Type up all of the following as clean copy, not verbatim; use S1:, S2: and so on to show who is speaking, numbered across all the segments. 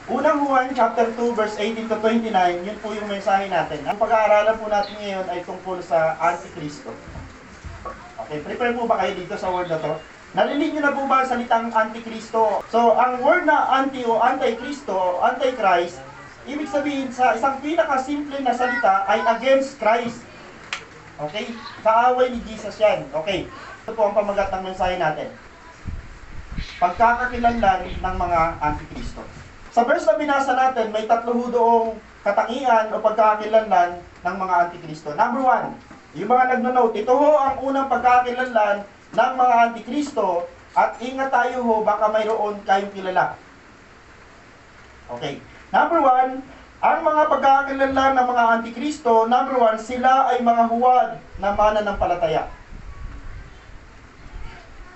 S1: Unang Juan chapter 2 verse 18 to 29, yun po yung mensahe natin. Ang pag-aaralan po natin ngayon ay tungkol sa Antikristo. Okay, prepare po ba kayo dito sa word na to? Narinig niyo na po ba ang salitang Antikristo? So, ang word na anti o anti-Kristo o anti-Christ, ibig sabihin sa isang pinaka-simple na salita ay against Christ. Okay? Kaaway ni Jesus yan. Okay. Ito po ang pamagat ng mensahe natin. Pagkakakilanlan ng mga Antikristo. Sa verse na binasa natin, may tatlo doong katangian o pagkakakilanlan ng mga Antikristo. Number 1, yung mga nagno-note, ito ho ang unang pagkakakilanlan ng mga Antikristo at ingat tayo ho, baka mayroon kayong kilala. Okay. Number 1, ang mga pagkakakilanlan ng mga Antikristo, number 1, sila ay mga huwad na mananampalataya.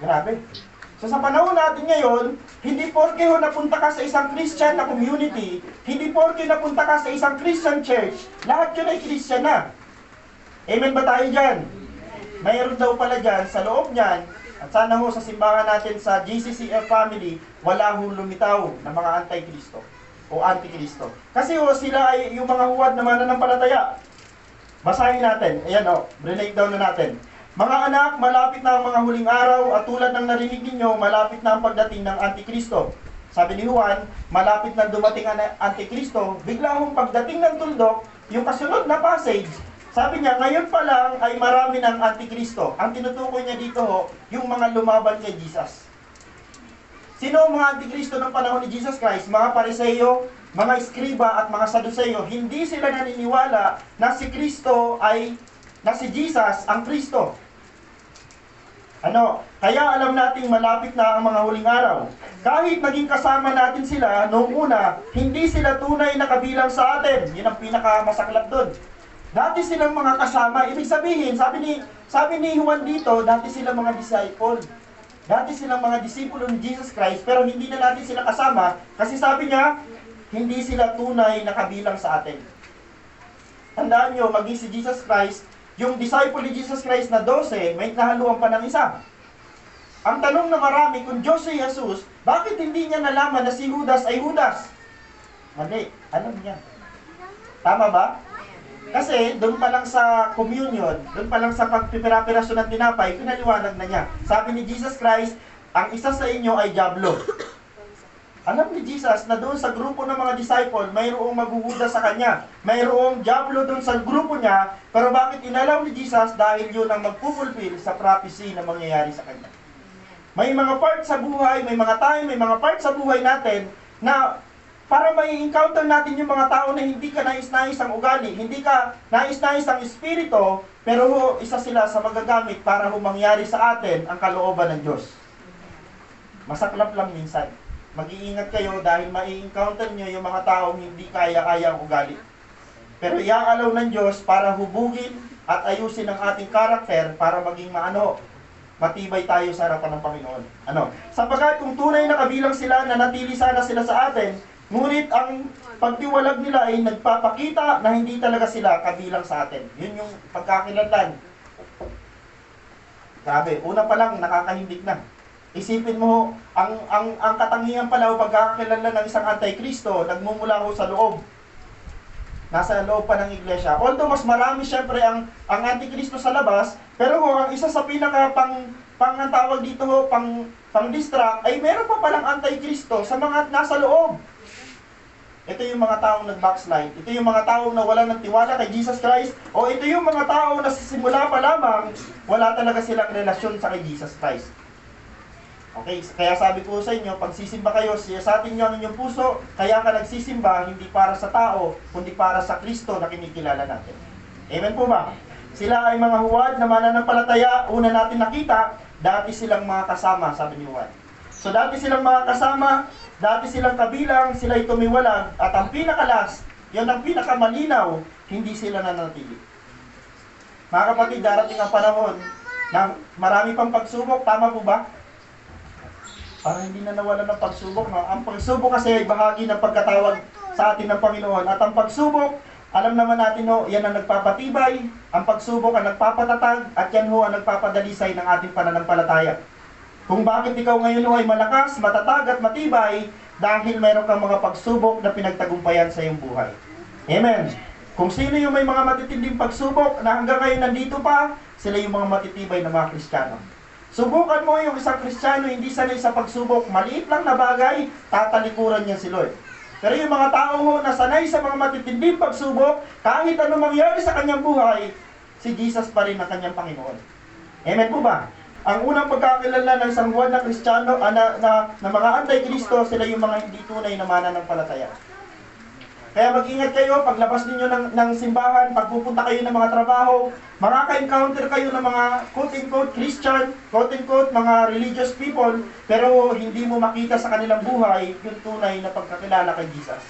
S1: Grabe. So sa panahon natin ngayon, hindi porke ho napunta ka sa isang Christian na community, hindi porke napunta ka sa isang Christian church, lahat yun ay Christian na. Amen ba tayo dyan? Mayroon daw pala dyan, sa loob niyan, at sana ho sa simbahan natin sa GCCF family, wala ho lumitaw na mga anti-Kristo o anti-Kristo. Kasi ho sila ay yung mga huwad na mananampalataya. Basahin natin, ayan o, breakdown na natin. Mga anak, malapit na ang mga huling araw at tulad ng narinig ninyo, malapit na ang pagdating ng Antikristo. Sabi ni Juan, malapit na dumating ang Antikristo, bigla hong pagdating ng tuldok, yung kasunod na passage, sabi niya, ngayon pa lang ay marami ng Antikristo. Ang tinutukoy niya dito ho, yung mga lumaban kay Jesus. Sino ang mga Antikristo ng panahon ni Jesus Christ? Mga Pariseo, mga Eskriba at mga Saduceo. Hindi sila naniniwala na si Kristo ay, na si Jesus ang Kristo. Kaya alam nating malapit na ang mga huling araw. Kahit naging kasama natin sila noong una, hindi sila tunay na kabilang sa atin. Yun ang pinakamasaklap doon. Dati silang mga kasama. Ibig sabihin, sabi ni Juan dito, dati silang mga disciple. Dati silang mga disipulo ni Jesus Christ, pero hindi na natin sila kasama kasi sabi niya, hindi sila tunay na kabilang sa atin. Tandaan nyo, maging si Jesus Christ, yung disciple ni Jesus Christ na 12, may nahaluan pa ng isa. Ang tanong na marami, kung Diyos si Jesus, bakit hindi niya nalaman na si Judas ay Judas? Mali, alam niya. Tama ba? Kasi doon pa lang sa communion, doon pa lang sa pagpipirapirasyon ng tinapay, pinaliwanag na niya. Sabi ni Jesus Christ, ang isa sa inyo ay dyablo. Alam ni Jesus na doon sa grupo ng mga disciple, mayroong maghuhuda sa kanya. Mayroong dyablo doon sa grupo niya, pero bakit inalaw ni Jesus? Dahil yun ang magpupulfill sa prophecy na mangyayari sa kanya. May mga part sa buhay, may mga time, may mga part sa buhay natin na para may encounter natin yung mga tao na hindi ka nais-nais ang ugali, hindi ka nais-nais ang espiritu, pero isa sila sa magagamit para mangyari sa atin ang kalooban ng Diyos. Masaklap lang minsan. Mag-iingat kayo dahil mai-encounter nyo yung mga taong hindi kaya-kaya ang ugali. Pero iaalaw ng Diyos para hubugin at ayusin ang ating karakter para maging matibay tayo sa harapan ng Panginoon. Sapagkat kung tunay na kabilang sila, nanatili sana sila sa atin, ngunit ang pagtiwalag nila ay nagpapakita na hindi talaga sila kabilang sa atin. Yun yung pagkakilanlan. Grabe, una pa lang nakakahindik na. Isipin mo, ang katangian pala o pagkakakilanlan ng isang anti-Kristo, nagmumula ho sa loob. Nasa loob pa ng iglesia. Although mas marami syempre ang anti-Kristo sa labas, pero ang isa sa pinaka ang tawag dito pang distract, ay meron pa palang anti-Kristo sa mga nasa loob. Ito yung mga taong nag-backslide. Ito yung mga taong nawala ng tiwala kay Jesus Christ. O ito yung mga taong nasisimula pa lamang, wala talaga silang relasyon sa kay Jesus Christ. Okay, kaya sabi ko sa inyo, pag sisimba kayo, siyasatin nyo ang inyong puso, kaya ka nagsisimba, hindi para sa tao, kundi para sa Kristo na kinikilala natin. Amen po ba? Sila ay mga huwad na mananampalataya, una natin nakita, dati silang mga kasama, sabi ni Juan. So dati silang mga kasama, dati silang kabilang, sila ay tumiwalag, at ang pinakalas, yun ang pinakamalinaw, hindi sila nanatili. Mga kapatid, darating ang panahon na marami pang pagsubok, tama po ba? Para hindi na nawalan ng pagsubok. Ang pagsubok kasi ay bahagi ng pagkatawag sa atin ng Panginoon. At ang pagsubok, alam naman natin yan ang nagpapatibay, ang pagsubok ang nagpapatatag, at yan ang nagpapadalisay ng ating pananampalataya. Kung bakit ikaw ngayon ay malakas, matatag at matibay, dahil mayroon kang mga pagsubok na pinagtagumpayan sa iyong buhay. Amen. Kung sino yung may mga matitinding pagsubok na hanggang ngayon nandito pa, sila yung mga matitibay na mga Kristiyano. Subukan mo yung isang Kristiyano, hindi sanay sa pagsubok, maliit lang na bagay, tatalikuran niya si Lord. Pero yung mga tao ho na sanay sa mga matitinding pagsubok, kahit ano mangyari sa kanyang buhay, si Jesus pa rin ang kanyang Panginoon. Amen po ba? Ang unang pagkakilala ng sangguan na Kristiyano, na mga anti-Kristo, sila yung mga hindi tunay na mananampalataya. Kaya mag-ingat kayo, paglabas ninyo ng simbahan, pagpupunta kayo ng mga trabaho, makaka-encounter kayo ng mga quote-unquote Christian, quote-unquote mga religious people, pero hindi mo makita sa kanilang buhay yung tunay na pagkakilala kay Jesus.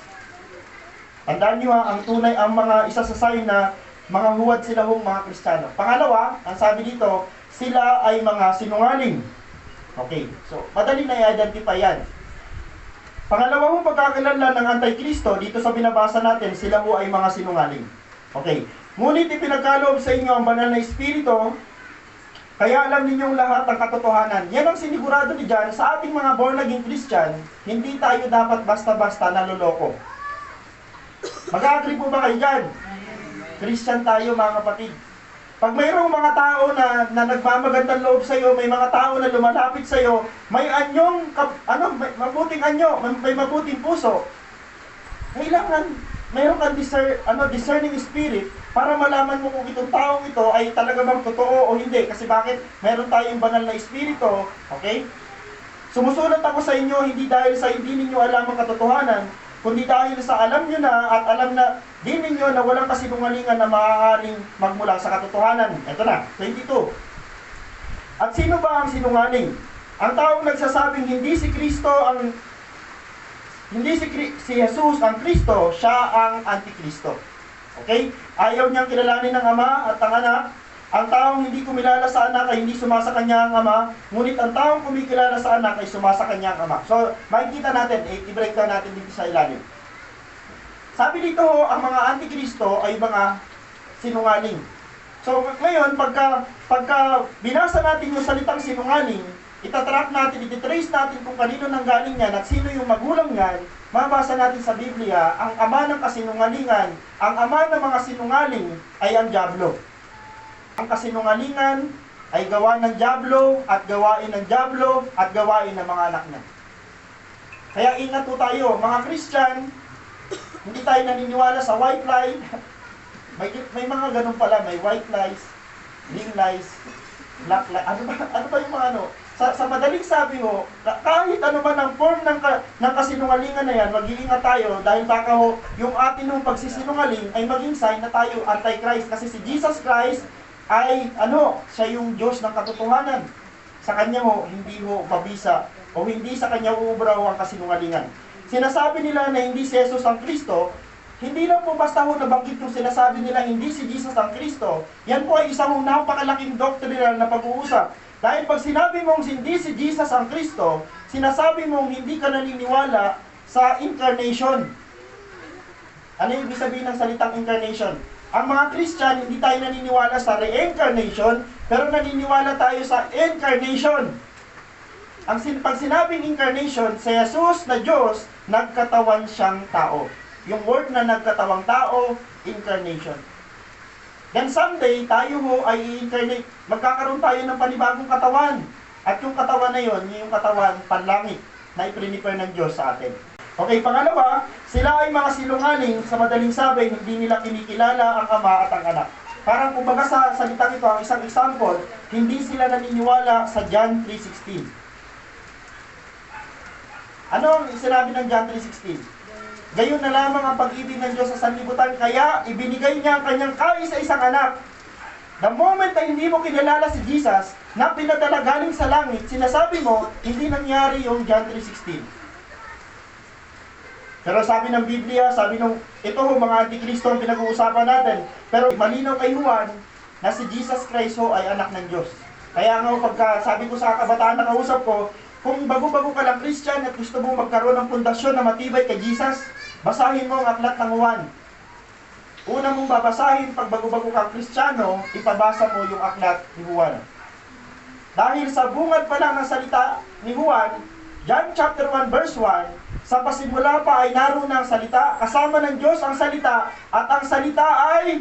S1: Tandaan nyo ang tunay, ang mga isa sa sign na mga huwad sila hong mga Kristiyano. Pangalawa, ang sabi dito, sila ay mga sinungaling. Okay, so madali na i-identify yan. Pangalawa hong pagkakilala ng Antikristo, dito sa binabasa natin, sila ho ay mga sinungaling. Okay, ngunit ipinagkaloob sa inyo ang banal na Espiritu, kaya alam ninyong lahat ng katotohanan. Yan ang sinigurado ni John sa ating mga born-again Christian, hindi tayo dapat basta-basta naloloko. Mag-agree po ba kayo dyan? Christian tayo mga kapatid. Pag mayroong mga tao na nagmamagandang loob sa iyo, may mga tao na lumalapit sa iyo, may anyong may mabuting anyo, may mabuting puso. Kailangan mayroon kang discerning spirit para malaman mo kung itong taong ito ay talaga bang totoo o hindi. Kasi bakit? Mayroon tayong banal na espiritu, okay? Sumusulat ako sa inyo hindi dahil sa hindi ninyo alam ang katotohanan, kundi dahil sa alam nyo na at alam na din ninyo na walang kasinungalingan na maaaring magmula sa katotohanan. Ito na, 22. At sino ba ang sinungaling? Ang taong nagsasabing hindi si Jesus ang Kristo, siya ang Antikristo. Okay? Ayaw niyang kilalanin ng Ama at ang Anak. Ang taong hindi kumilala sa Anak ay hindi sumasa kanya ang Ama, ngunit ang taong kumikilala sa Anak ay sumasa kanya ang Ama. So, makikita natin, i-break down natin dito sa ilalim. Sabi dito, ang mga Antikristo ay mga sinungaling. So, ngayon, pagka binasa natin yung salitang sinungaling, itatrack natin, ititrace natin kung kanino nanggaling yan at sino yung magulang yan, mabasa natin sa Biblia, ang ama ng kasinungalingan, ang ama ng mga sinungaling ay ang dyablo. Ang kasinungalingan ay gawa ng dyablo at gawain ng dyablo at gawain ng mga anak niya. Kaya ingat po tayo, mga Christian, hindi tayo naniniwala sa white lie. May mga ganun pala, may white lies, green lies, black lies. Ano ba yung mga ano? Sa madaling sabi ho, kahit ano man ang form ng kasinungalingan na yan, mag-iingat tayo dahil baka ho, yung atin ng pagsisinungaling ay maging sign na tayo anti-Christ. Kasi si Jesus Christ ay siya yung Diyos ng katotohanan. Sa kanya ho, hindi ho mabisa o hindi sa kanya uubra ho ang kasinungalingan. Sinasabi nila na hindi si Jesus ang Kristo, hindi lang po basta ho nabanggit yung sinasabi nila hindi si Jesus ang Kristo. Yan po ay isang napakalaking doctrinal na pag-uusap. Dahil pag sinabi mong hindi si Jesus ang Kristo, sinasabi mong hindi ka naniniwala sa incarnation. Ano yung ibig sabihin ng salitang incarnation? Ang mga Christian, hindi tayo naniniwala sa reincarnation, pero naniniwala tayo sa incarnation. Pag sinabing incarnation, si Jesus na Diyos, nagkatawan siyang tao. Yung word na nagkatawang tao, incarnation. Then someday, tayo ho ay i-incarnate. Magkakaroon tayo ng panibagong katawan. At yung katawan na yon, yung katawan panlangit na i-prepare ng Diyos sa atin. Okay, pangalawa, sila ay mga sinungaling, sa madaling sabi, hindi nila kinikilala ang Ama at ang Anak. Parang kumbaga sa salitang ito, ang isang example, hindi sila naniniwala sa John 3:16. Ano ang sinabi ng John 3:16? Gayon na lamang ang pag-ibig ng Diyos sa sanlibutan, kaya ibinigay niya ang kanyang kaisa-isang anak. The moment na hindi mo kinalala si Jesus, na pinadala galing sa langit, sinasabi mo, hindi nangyari yung John 3:16. Pero sabi ng Biblia, ito ho mga Antikristo ang pinag-uusapan natin. Pero malinaw kay Juan na si Jesus Christ ho ay anak ng Diyos. Kaya nga pagka sabi ko sa kabataan na kausap ko, kung bago-bago ka lang Christian at gusto mong magkaroon ng pundasyon na matibay kay Jesus, basahin mo ang aklat ng Juan. Una mong babasahin pag bago-bago kang Kristiyano, ipabasa mo yung aklat ni Juan. Dahil sa bungad pa lang ng salita ni Juan, John chapter 1 verse 1, sa pasimula pa ay naroon ang salita, kasama ng Diyos ang salita, at ang salita ay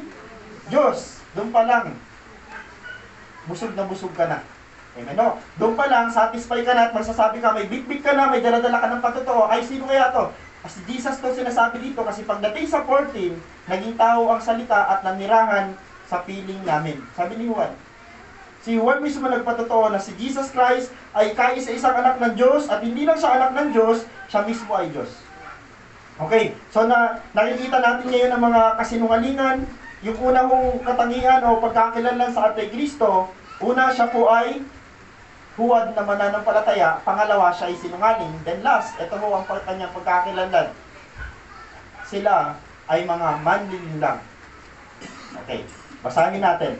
S1: Diyos. Doon pa lang, busog na busog ka na. Amen, no? Doon pa lang, satisfy ka na at magsasabi ka, may big ka na, may daladala ka ng patotoo. Ay, sino kaya to? Kasi Jesus to sinasabi dito, kasi pagdating sa 14, naging tao ang salita at nanirahan sa piling namin. Sabi ni Juan. Si Juan mismo nagpatotoo na si Jesus Christ ay kaisa-isang anak ng Diyos at hindi lang siya anak ng Diyos, siya mismo ay Diyos. Okay, so nakikita natin ngayon ang mga kasinungalingan. Yung una kong katangian o pagkakilanlan sa Antikristo, una siya po ay huwad na mananampalataya, pangalawa siya ay sinungaling, then last, ito ho ang kanyang pagkakilanlan. Sila ay mga manlilinlang. Okay, basahin natin.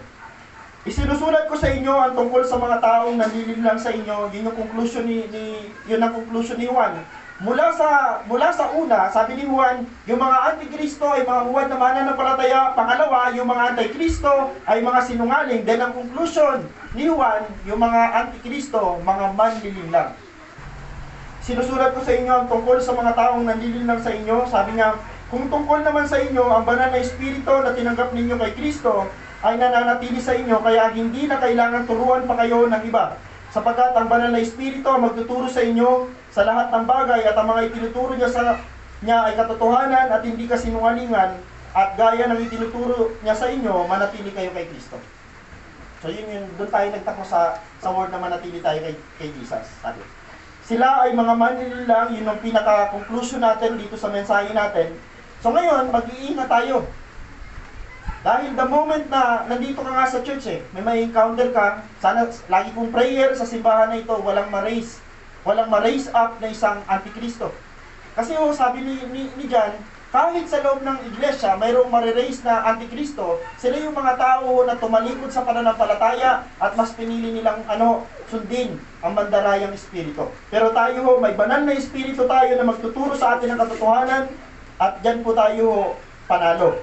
S1: Isinusulat ko sa inyo ang tungkol sa mga taong nanlilinlang sa inyo. Yun yung conclusion yun ang conclusion ni Juan. Mula sa una, sabi ni Juan, yung mga antikristo ay mga huwad na mananampalataya. Pangalawa, yung mga antikristo ay mga sinungaling. Then ang conclusion ni Juan, yung mga antikristo, mga manlilinlang. Sinusulat ko sa inyo ang tungkol sa mga taong nanlilinlang sa inyo. Sabi niya, kung tungkol naman sa inyo ang banal na espiritu na tinanggap ninyo kay Kristo, ay nananatili sa inyo, kaya hindi na kailangan turuan pa kayo ng iba. Sapagkat ang banal na espiritu ang magtuturo sa inyo sa lahat ng bagay at ang mga itinuturo niya ay katotohanan at hindi kasinungalingan, at gaya ng itinuturo niya sa inyo, manatili kayo kay Kristo. So yun, doon tayo nagtapos sa word na manatili tayo kay Jesus. Sabi. Sila ay mga manlilinlang, yun ang pinaka-conclusion natin dito sa mensahe natin. So ngayon, mag-iingat tayo. Dahil the moment na nandito ka nga sa church may encounter ka, sana lagi kong prayer sa simbahan na ito, walang ma-raise up na isang antikristo. Kasi sabi ni John, kahit sa loob ng iglesia, mayroong ma-raise na antikristo, sila yung mga tao na tumalikod sa pananampalataya at mas pinili nilang sundin ang mandarayang espiritu. Pero tayo may banal na espiritu tayo na magtuturo sa atin ng katotohanan, at dyan po tayo panalo.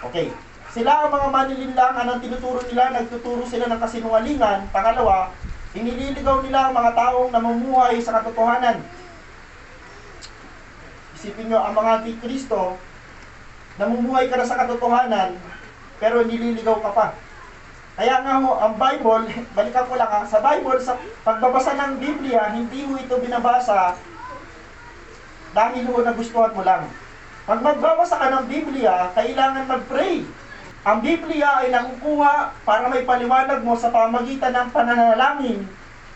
S1: Okay. Sila ang mga manlilinlang, anong tinuturo nila, nagtuturo sila ng kasinungalingan. Pangalawa, inililigaw nila ang mga taong namumuhay sa katotohanan. Isipin nyo, ang mga antikristo, namumuhay ka na sa katotohanan, pero nililigaw ka pa. Kaya nga ho, ang Bible, balikan ko lang sa Bible, sa pagbabasa ng Biblia, hindi ho ito binabasa dahil ho nagustuhan mo lang. Pag magbabasa ka ng Biblia, kailangan mag-pray. Ang Biblia ay nakukuha para may paliwanag mo sa pamagitan ng pananalangin,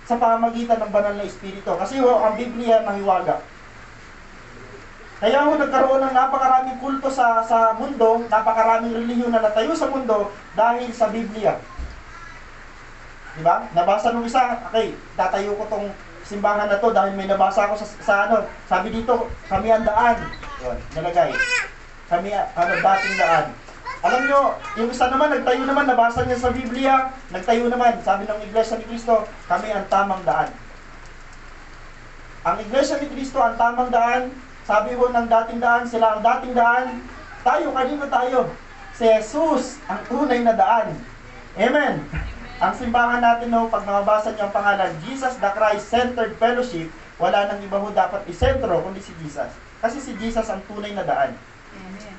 S1: sa pamagitan ng banal na espiritu. Kasi ang Biblia mahiwaga. Kaya nagkaroon ng napakaraming kulto sa mundo, napakaraming relihiyon na natayo sa mundo dahil sa Biblia. Diba? Nabasa nung isa, okay, tatayo ko tong simbahan na to dahil may nabasa ako sa sabi dito, kami ang daan. Yun, nalagay. Kami, dating daan. Alam nyo, yung isa naman, nagtayo naman, nabasa niya sa Biblia, nagtayo naman, sabi ng Iglesia ni Cristo, kami ang tamang daan. Ang Iglesia ni Cristo ang tamang daan, sabi ho ng dating daan, sila ang dating daan, tayo, kanino tayo? Si Jesus, ang tunay na daan. Amen. Ang simbahan natin pag mabasa niyo ang pangalan, Jesus the Christ-Centered Fellowship, wala nang iba ho dapat isentro kundi si Jesus. Kasi si Jesus ang tunay na daan.
S2: Amen.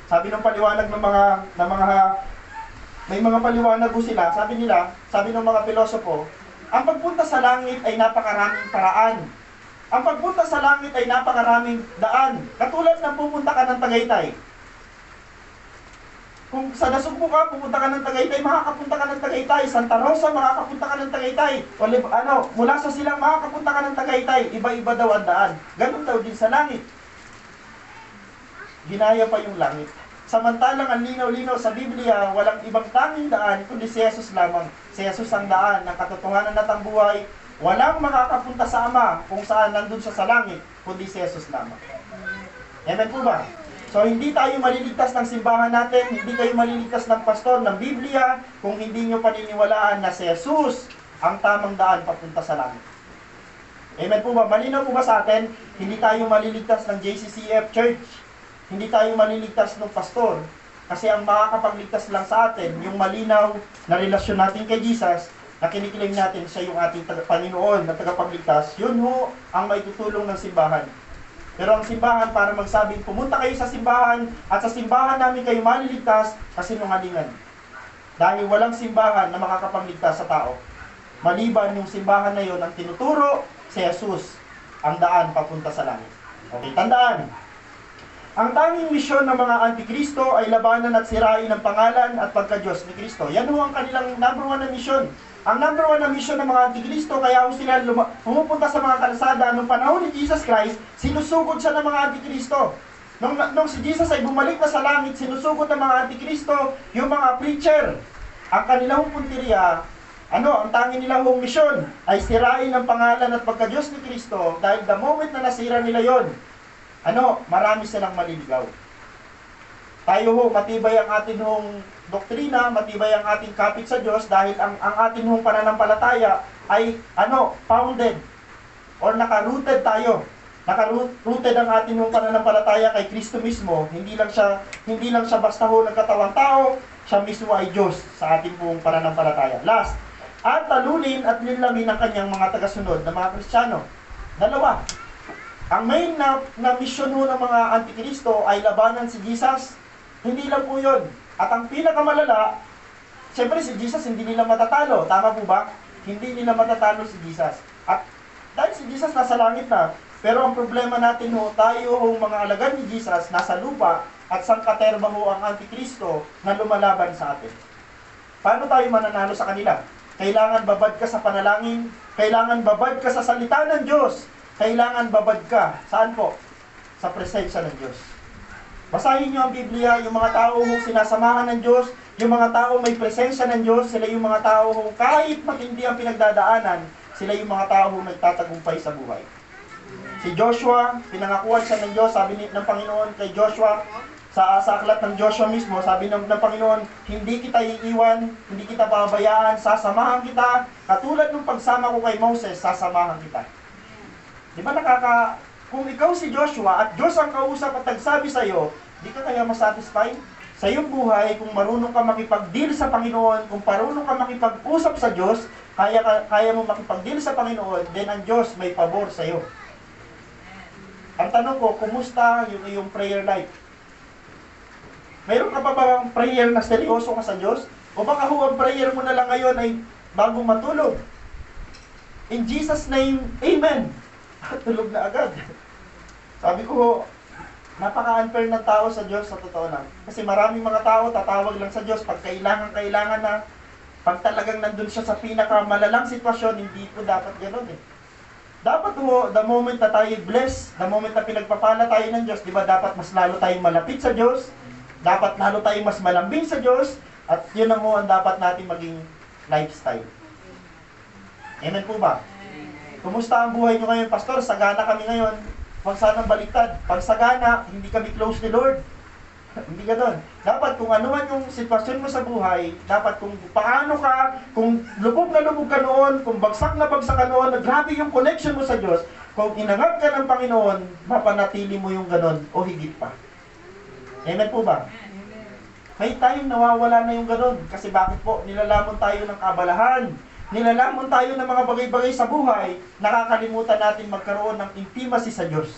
S1: Sabi ng paliwanag may mga paliwanag ko sila, sabi ng mga pilosopo, ang pagpunta sa langit ay napakaraming paraan. Ang pagpunta sa langit ay napakaraming daan. Katulad ng pupunta ka ng Tagaytay. Kung sa Nasugbu ka, pupunta ka ng Tagaytay, makakapunta ka ng Tagaytay. Santa Rosa, makakapunta ka ng Tagaytay. Mula sa Silang, makakapunta ka ng Tagaytay. Iba-iba daw ang daan. Ganun daw din sa langit. Ginaya pa yung langit. Samantalang ang linaw-linaw sa Biblia, walang ibang tanging daan kundi si Jesus lamang. Si Jesus ang daan ng katotohanan at ang buhay. Walang makakapunta sa Ama kung saan nandun siya sa langit kundi si Jesus lamang. Amen po ba? So hindi tayo maliligtas ng simbahan natin, hindi kayo maliligtas ng pastor ng Biblia kung hindi nyo paniniwalaan na si Jesus ang tamang daan papunta sa langit. Amen po ba? Malinaw po ba sa atin? Hindi tayo maliligtas ng JCCF Church. Hindi tayo maliligtas ng pastor. Kasi ang makakapagligtas lang sa atin, yung malinaw na relasyon natin kay Jesus, na kiniklaim natin siya yung ating Panginoon na tagapagligtas, yun ho ang maitutulong ng simbahan. Pero ang simbahan, para magsabing, pumunta kayo sa simbahan at sa simbahan namin kayo maliligtas, kasinungalingan. Dahil walang simbahan na makakapagligtas sa tao. Maliban yung simbahan na yon ang tinuturo si Jesus, ang daan papunta sa langit. Okay, tandaan. Ang tanging misyon ng mga Antikristo ay labanan at sirain ang pangalan at pagka-Diyos ni Kristo. Yan ho ang kanilang number 1 na misyon. Ang number 1 na misyon ng mga Antikristo, kaya ho sila pumupunta sa mga kalsada. Nung panahon ni Jesus Christ, sinusugod siya ng mga Antikristo. Nung si Jesus ay bumalik na sa langit, sinusugod ng mga Antikristo yung mga preacher. Ang kanilang punteriya, ang tanging nilang misyon ay sirain ang pangalan at pagka-Diyos ni Kristo, dahil the moment na nasira nila yon, marami silang maliligaw. Tayo ho, matibay ang atin hong doktrina, matibay ang ating kapit sa Diyos, dahil ang atin hong pananampalataya ay founded or naka-rooted tayo. Naka-rooted ang atin hong pananampalataya kay Kristo mismo. Hindi lang siya basta ho nagkatawang tao, siya mismo ay Diyos sa ating pong pananampalataya. Last, at talunin at linlamin ang kanyang mga tagasunod na mga Kristiyano. Dalawa. Ang main na misyon ho ng mga Antikristo ay labanan si Jesus. Hindi lang po yun. At ang pinakamalala, siyempre si Jesus hindi nila matatalo. Tama po ba? Hindi nila matatalo si Jesus. At dahil si Jesus nasa langit na, pero ang problema natin ho, tayo ho mga alagad ni Jesus nasa lupa, at sangkaterba ho ang Antikristo na lumalaban sa atin. Paano tayo mananalo sa kanila? Kailangan babad ka sa panalangin, kailangan babad ka sa salita ng Diyos, kailangan babad ka. Saan po? Sa presensya ng Diyos. Basahin nyo ang Biblia, yung mga tao hong sinasamahan ng Diyos, yung mga tao may presensya ng Diyos, sila yung mga tao hong kahit matindi ang pinagdadaanan, sila yung mga tao hong nagtatagumpay sa buhay. Si Joshua, pinangakuan siya ng Diyos, sabi ng Panginoon kay Joshua, sa aklat ng Joshua mismo, sabi ng Panginoon, hindi kita iiwan, hindi kita babayaan, sasamahan kita, katulad ng pagsama ko kay Moses, sasamahan kita. Di ba kung ikaw si Joshua at Diyos ang kausap at nagsabi sa'yo, di ka kaya masatisfy? Sa iyong buhay, kung marunong ka makipag-deal sa Panginoon, kung marunong ka makipag-usap sa Diyos, kaya mo makipag-deal sa Panginoon, then ang Diyos may pabor sa'yo. Ang tanong ko, kumusta yung iyong prayer life? Mayroon ka pa bang prayer na seryoso ka sa Diyos? O baka ang prayer mo na lang ngayon ay bago matulog? In Jesus' name, Amen! Tulog na agad. Sabi ko, napaka-unfair ng tao sa Diyos, sa totoo lang. Kasi maraming mga tao tatawag lang sa Diyos pag kailangan na. Pag talagang nandun siya sa pinakamalalang sitwasyon, hindi po dapat gano'n eh. Dapat po, the moment na tayo bless, the moment na pinagpapala tayo ng Diyos, di ba dapat mas lalo tayong malapit sa Diyos, dapat lalo tayong mas malambing sa Diyos, at yun ang dapat natin maging lifestyle. Amen po ba? Kumusta ang buhay nyo ngayon, Pastor? Sagana kami ngayon. Huwag sanang baliktad. Pag sagana, hindi kami close ni Lord. Hindi ka doon. Dapat kung ano man yung sitwasyon mo sa buhay, dapat kung paano ka, kung lubog na lubog ka noon, kung bagsak na bagsak ka noon, grabe yung connection mo sa Diyos, kung inangat ka ng Panginoon, mapanatili mo yung ganon o higit pa. Amen po ba? May time nawawala na yung ganon. Kasi bakit po? Nilalamon tayo ng kabalahan. Nilalamon tayo ng mga bagay-bagay sa buhay, nakakalimutan natin magkaroon ng intimacy sa Diyos.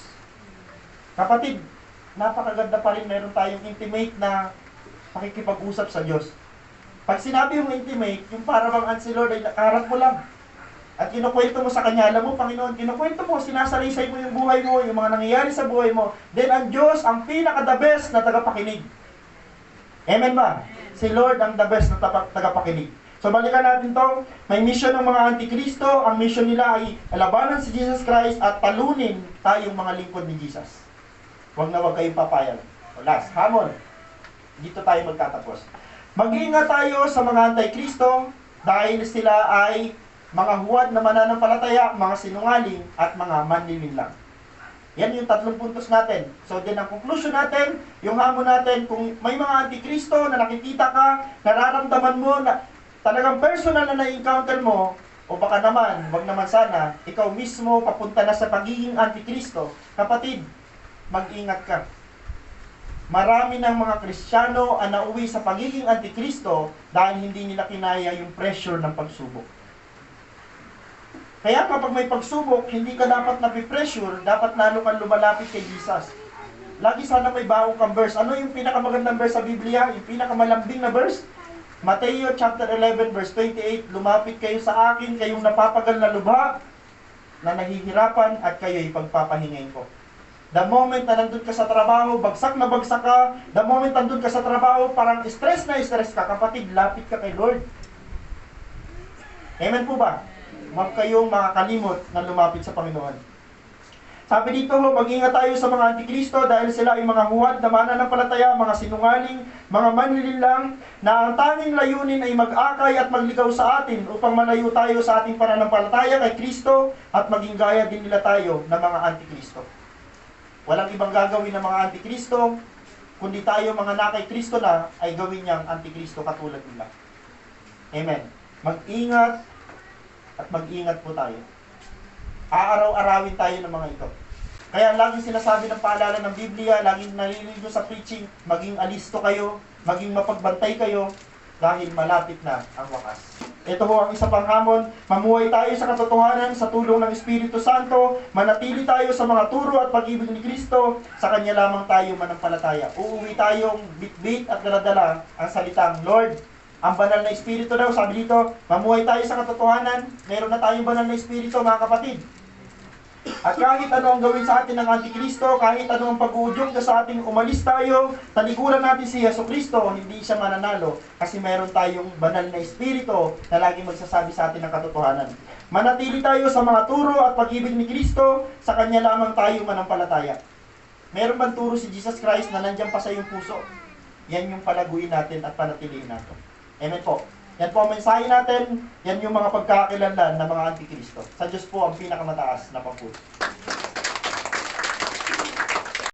S1: Kapatid, napakaganda pa rin meron tayong intimate na pakikipag-usap sa Diyos. Pag sinabi yung intimate, yung parang ang si Lord ay nakaharap mo lang. At kinukwento mo sa Kanya, alam mo, Panginoon, kinukwento mo, sinasalaysay mo yung buhay mo, yung mga nangyayari sa buhay mo, then ang Diyos, ang pinaka-the best na tagapakinig. Amen ba? Si Lord ang the best na tagapakinig. So balikan natin to, may mission ng mga Antikristo, ang mission nila ay labanan si Jesus Christ at talunin tayong mga lingkod ni Jesus. Huwag na huwag kayong papayag. Last, hamon. Dito tayo magtatapos. Mag-iingat tayo sa mga Antikristo dahil sila ay mga huwad na mananampalataya, mga sinungaling at mga manlilinlang. Yan yung 3 puntos natin. So din ang conclusion natin, yung hamon natin, kung may mga Antikristo na nakikita ka, nararamdaman mo na talagang personal na na-encounter mo, o baka naman, wag naman sana, ikaw mismo papunta na sa pagiging Antikristo, kapatid, mag-ingat ka. Marami ng mga Kristiyano ang nauwi sa pagiging Antikristo dahil hindi nila kinaya yung pressure ng pagsubok. Kaya kapag may pagsubok, hindi ka dapat napipressure, dapat lalo kang lumalapit kay Jesus. Lagi sana may bago kang verse. Ano yung pinakamagandang verse sa Biblia? Yung pinakamalambing na verse? Mateo chapter 11 verse 28, lumapit kayo sa akin, kayong napapagal na lubha, na nahihirapan, at kayo'y pagpapahingain ko. The moment na nandun ka sa trabaho, bagsak na bagsak ka, the moment nandun ka sa trabaho, parang stress na stress ka, kapatid, lapit ka kay Lord. Amen po ba? Huwag kayong makakalimot na lumapit sa Panginoon. Sabi dito, mag-ingat tayo sa mga antikristo dahil sila ay mga huwad na mananampalataya, mga sinungaling, mga manlililang, na ang tanging layunin ay mag-akay at magligaw sa atin upang malayo tayo sa ating pananampalataya kay Kristo at maging gaya din nila tayo na mga antikristo. Walang ibang gagawin ng mga antikristo, kundi tayo mga nakay Kristo na ay gawin niyang antikristo katulad nila. Amen. Mag-ingat at mag-ingat po tayo. Aaraw-arawin tayo ng mga ito. Kaya laging sinasabi ng paalala ng Biblia, laging naliligo sa preaching, maging alisto kayo, maging mapagbantay kayo, dahil malapit na ang wakas. Ito ho ang isa pang hamon, mamuhay tayo sa katotohanan sa tulong ng Espiritu Santo, manatili tayo sa mga turo at pag-ibig ni Kristo, sa Kanya lamang tayo manampalataya. Uuwi tayong bit-bit at daladala ang salitang, Lord, ang banal na Espiritu daw, sabi dito, mamuhay tayo sa katotohanan, meron na tayong banal na Espiritu, mga kapatid. At kahit ano ang gawin sa atin ng Antikristo, kahit ano ang pag-uudyong sa ating umalis tayo, talikuran natin si Yesu Kristo, hindi siya mananalo kasi meron tayong banal na Espiritu na lagi magsasabi sa atin ng katotohanan. Manatili tayo sa mga turo at pag-ibig ni Kristo, sa Kanya lamang tayo manampalataya. Meron bang turo si Jesus Christ na nandiyan pa sa iyong puso? Yan yung palaguin natin at panatilihin natin. Amen po. Yan po ang mensahe natin, yan yung mga pagkakakilanlan ng mga Antikristo. Sa Diyos po ang pinakamataas na papuri.